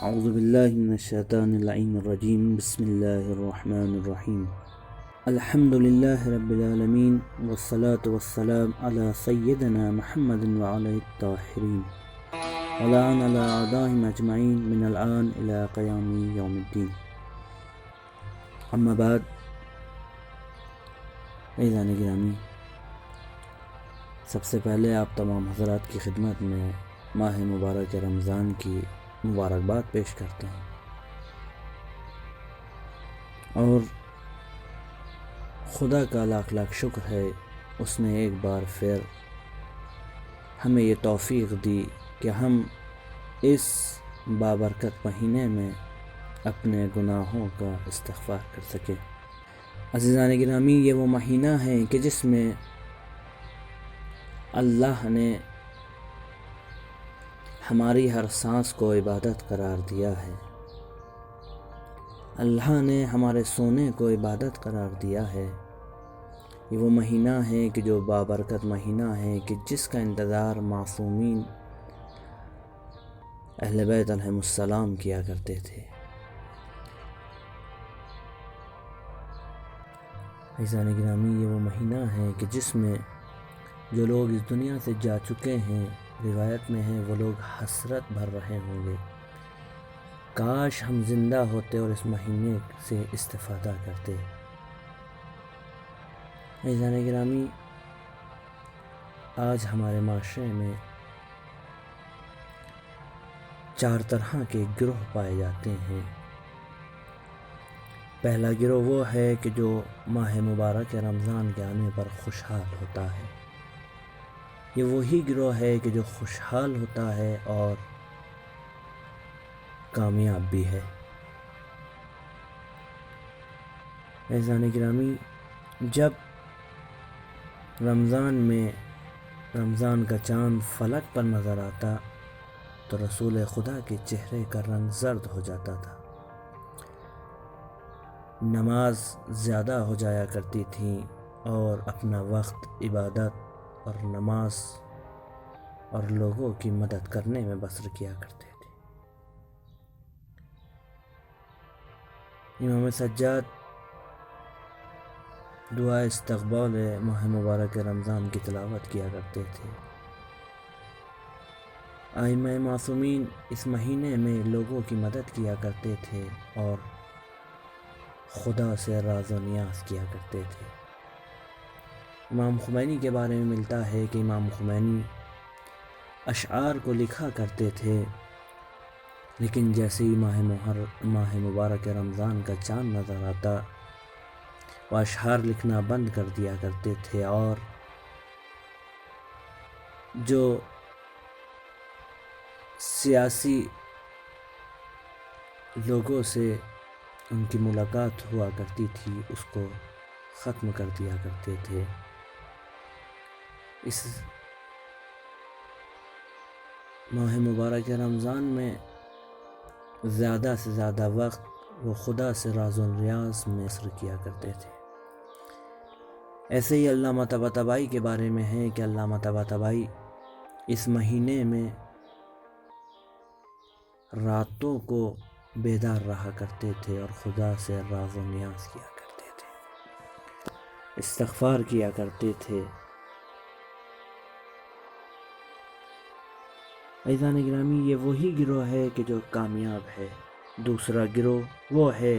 اعوذ باللہ من الشیطان اللعین الرجیم بسم اللہ الرحمن الرحیم الحمد للہ رب العالمین والصلاة والسلام علی سیدنا محمد وعلی الطاہرین ولعن علی اعدائهم اجمعین من الآن الى قیام یوم الدین. اما بعد، عزیزان گرامی، سب سے پہلے آپ تمام حضرات کی خدمت میں ماہ مبارک رمضان کی مبارکباد پیش کرتا ہوں اور خدا کا لاکھ لاکھ شکر ہے، اس نے ایک بار پھر ہمیں یہ توفیق دی کہ ہم اس بابرکت مہینے میں اپنے گناہوں کا استغفار کر سکیں. عزیزان گرامی، یہ وہ مہینہ ہے کہ جس میں اللہ نے ہماری ہر سانس کو عبادت قرار دیا ہے. اللہ نے ہمارے سونے کو عبادت قرار دیا ہے. یہ وہ مہینہ ہے کہ جو بابرکت مہینہ ہے کہ جس کا انتظار معصومین اہل بیت علیہم السلام کیا کرتے تھے. عزیزان گرامی، یہ وہ مہینہ ہے کہ جس میں جو لوگ اس دنیا سے جا چکے ہیں، روایت میں ہیں، وہ لوگ حسرت بھر رہے ہوں گے، کاش ہم زندہ ہوتے اور اس مہینے سے استفادہ کرتے. عزیزان گرامی، آج ہمارے معاشرے میں 4 طرح کے گروہ پائے جاتے ہیں. پہلا گروہ وہ ہے کہ جو ماہ مبارک رمضان کے آنے پر خوشحال ہوتا ہے. یہ وہی گروہ ہے کہ جو خوشحال ہوتا ہے اور کامیاب بھی ہے. عزیزان گرامی، جب رمضان میں رمضان کا چاند فلک پر نظر آتا تو رسول خدا کے چہرے کا رنگ زرد ہو جاتا تھا. نماز زیادہ ہو جایا کرتی تھی اور اپنا وقت عبادت اور نماز اور لوگوں کی مدد کرنے میں بسر کیا کرتے تھے. امام سجاد دعا استقبال ماہ مبارک رمضان کی تلاوت کیا کرتے تھے. ائمہ معصومین اس مہینے میں لوگوں کی مدد کیا کرتے تھے اور خدا سے راز و نیاز کیا کرتے تھے. امام خمینی کے بارے میں ملتا ہے کہ امام خمینی اشعار کو لکھا کرتے تھے، لیکن جیسے ہی ماہ مبارک رمضان کا چاند نظر آتا وہ اشعار لکھنا بند کر دیا کرتے تھے اور جو سیاسی لوگوں سے ان کی ملاقات ہوا کرتی تھی اس کو ختم کر دیا کرتے تھے. اس ماہ مبارک رمضان میں زیادہ سے زیادہ وقت وہ خدا سے راز و ریاض میں بسر کیا کرتے تھے. ایسے ہی علامہ طباطبائی کے بارے میں ہے کہ علامہ طباطبائی اس مہینے میں راتوں کو بیدار رہا کرتے تھے اور خدا سے راز و نیاز کیا کرتے تھے، استغفار کیا کرتے تھے. عزیزان گرامی، یہ وہی گروہ ہے کہ جو کامیاب ہے. دوسرا گروہ وہ ہے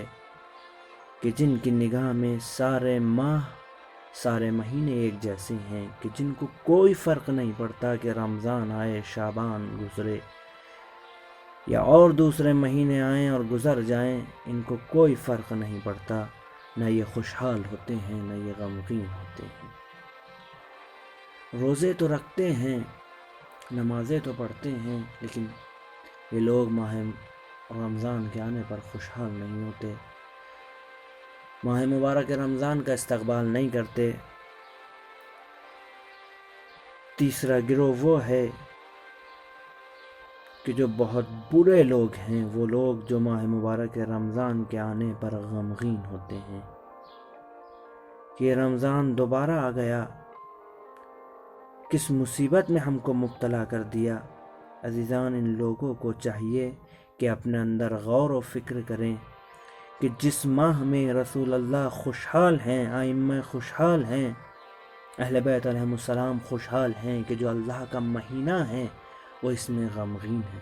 کہ جن کی نگاہ میں سارے ماہ سارے مہینے ایک جیسے ہیں، کہ جن کو کوئی فرق نہیں پڑتا کہ رمضان آئے، شعبان گزرے یا اور دوسرے مہینے آئیں اور گزر جائیں، ان کو کوئی فرق نہیں پڑتا. نہ یہ خوشحال ہوتے ہیں نہ یہ غمگین ہوتے ہیں. روزے تو رکھتے ہیں، نمازیں تو پڑھتے ہیں، لیکن یہ لوگ ماہ رمضان کے آنے پر خوشحال نہیں ہوتے، ماہ مبارک رمضان کا استقبال نہیں کرتے. تیسرا گروہ وہ ہے کہ جو بہت برے لوگ ہیں، وہ لوگ جو ماہ مبارک رمضان کے آنے پر غمگین ہوتے ہیں کہ رمضان دوبارہ آ گیا، کس مصیبت میں ہم کو مبتلا کر دیا. عزیزان، ان لوگوں کو چاہیے کہ اپنے اندر غور و فکر کریں کہ جس ماہ میں رسول اللہ خوشحال ہیں، ائمہ خوشحال ہیں، اہل بیت علیہ السلام خوشحال ہیں کہ جو اللہ کا مہینہ ہے وہ اس میں غمگین ہے۔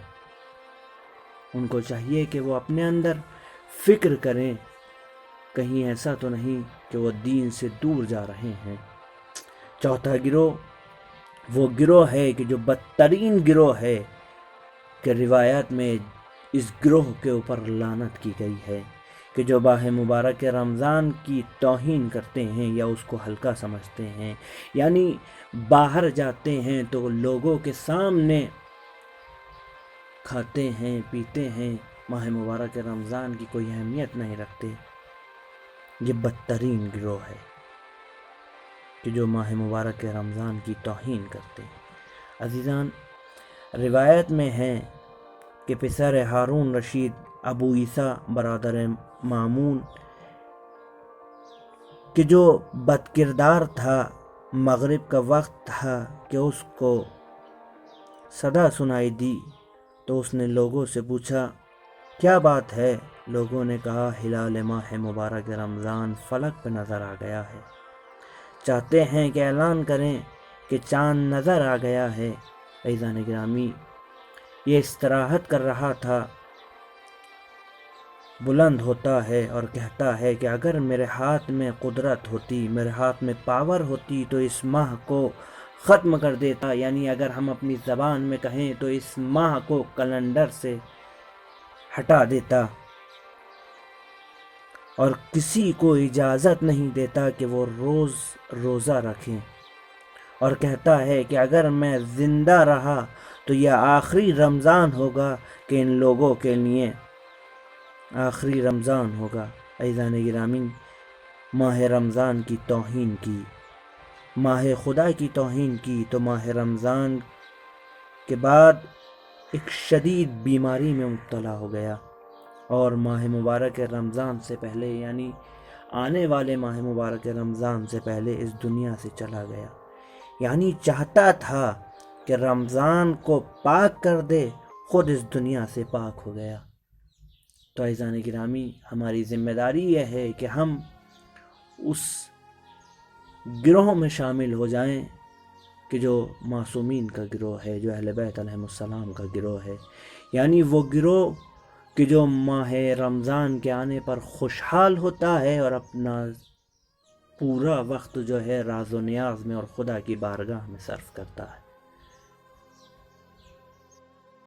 ان کو چاہیے کہ وہ اپنے اندر فکر کریں کہیں ایسا تو نہیں کہ وہ دین سے دور جا رہے ہیں۔ چوتھا گروہ وہ گروہ ہے کہ جو بدترین گروہ ہے، کہ روایات میں اس گروہ کے اوپر لعنت کی گئی ہے کہ جو ماہ مبارک رمضان کی توہین کرتے ہیں یا اس کو ہلکا سمجھتے ہیں، یعنی باہر جاتے ہیں تو لوگوں کے سامنے کھاتے ہیں پیتے ہیں، ماہ مبارک رمضان کی کوئی اہمیت نہیں رکھتے۔ یہ بدترین گروہ ہے کہ جو ماہ مبارک رمضان کی توہین کرتے ہیں۔ عزیزان، روایت میں ہے کہ پسر ہارون رشید ابو عیسیٰ برادر مامون کہ جو بد کردار تھا، مغرب کا وقت تھا کہ اس کو صدا سنائی دی تو اس نے لوگوں سے پوچھا کیا بات ہے؟ لوگوں نے کہا ہلال ماہ مبارک رمضان فلک پہ نظر آ گیا ہے، چاہتے ہیں کہ اعلان کریں کہ چاند نظر آ گیا ہے۔ عزیزان گرامی، یہ استراحت کر رہا تھا، بلند ہوتا ہے اور کہتا ہے کہ اگر میرے ہاتھ میں قدرت ہوتی، میرے ہاتھ میں پاور ہوتی تو اس ماہ کو ختم کر دیتا، یعنی اگر ہم اپنی زبان میں کہیں تو اس ماہ کو کیلنڈر سے ہٹا دیتا اور کسی کو اجازت نہیں دیتا کہ وہ روزہ رکھیں، اور کہتا ہے کہ اگر میں زندہ رہا تو یہ آخری رمضان ہوگا کہ ان لوگوں کے لیے آخری رمضان ہوگا۔ عزیزان گرامی، ماہ رمضان کی توہین کی، ماہ خدا کی توہین کی تو ماہ رمضان کے بعد ایک شدید بیماری میں مبتلا ہو گیا اور ماہ مبارک رمضان سے پہلے، یعنی آنے والے ماہ مبارک رمضان سے پہلے اس دنیا سے چلا گیا۔ یعنی چاہتا تھا کہ رمضان کو پاک کر دے، خود اس دنیا سے پاک ہو گیا۔ تو عزیزان گرامی، ہماری ذمہ داری یہ ہے کہ ہم اس گروہ میں شامل ہو جائیں کہ جو معصومین کا گروہ ہے، جو اہل بیت علیہ السلام کا گروہ ہے، یعنی وہ گروہ کہ جو ماہ رمضان کے آنے پر خوشحال ہوتا ہے اور اپنا پورا وقت جو ہے راز و نیاز میں اور خدا کی بارگاہ میں صرف کرتا ہے۔